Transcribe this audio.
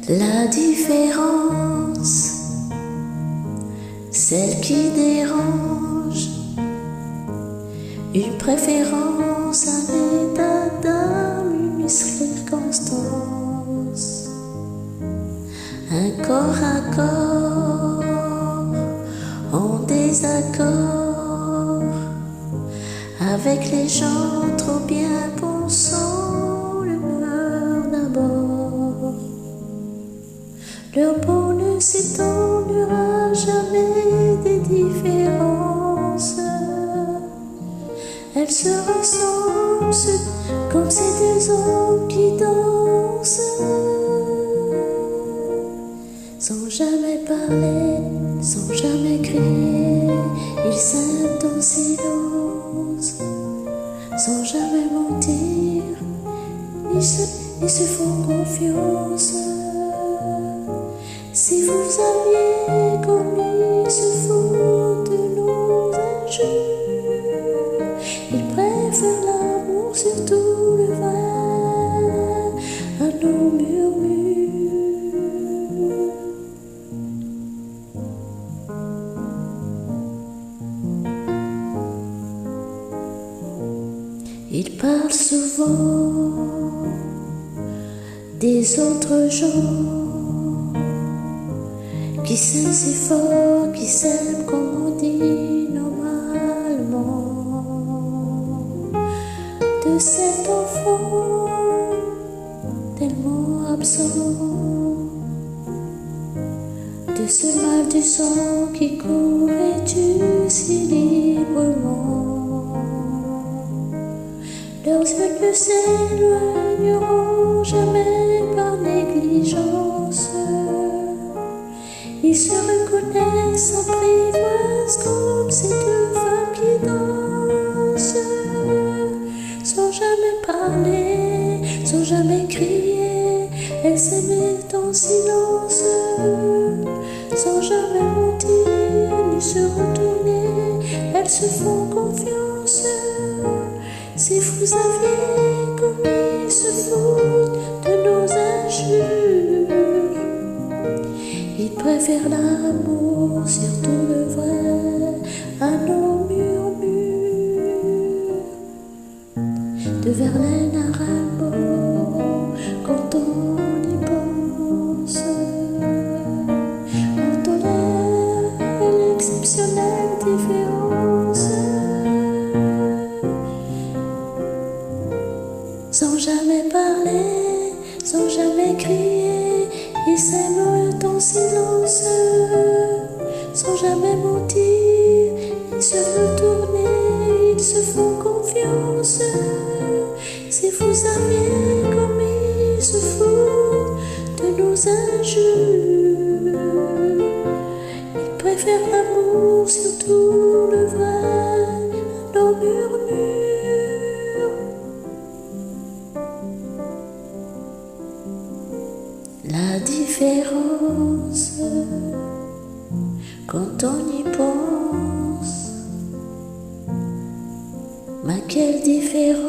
La différence, celle qui dérange, une préférence, un état d'âme, une circonstance, un corps à corps en désaccord avec les gens trop bien pensants, le meurt d'abord. Leur peau ne s'étendra jamais des différences. Elles se ressemblent comme ces deux hommes qui dansent. Sans jamais parler, sans jamais crier, ils s'aiment en silence. Sans jamais mentir, ils se font confiance. Si vous aviez comme ils se foutent de nos injures, ils préfèrent l'amour sur tout le vin à nos murmures. Ils parlent souvent des autres gens qui s'aiment si fort, qui s'aiment comme on dit normalement. De cet enfant tellement absent, de ce mal du sang qui court et tue si librement. Leurs yeux ne s'éloigneront jamais par négligence. Ils se reconnaissent, s'apprivoisent comme ces deux femmes qui dansent. Sans jamais parler, sans jamais crier, elles s'aimaient en silence. Sans jamais mentir, ni se retourner, elles se font confiance. Si vous aviez comme ils se foutent de nos injures, ils préfèrent l'amour sur tout le vrai à nos murmures. De Verlaine à Rimbaud, quand on y pense, on tolère l'exceptionnelle différence. Sans jamais parler, sans jamais crier, ils s'aiment en silence. Sans jamais mentir, ils se retournent, ils se font confiance. Si vous aviez comme ils se foutent de nos injures, ils préfèrent l'amour sur tout le vrai à nos murmures. La différence, quand on y pense, mais quelle différence!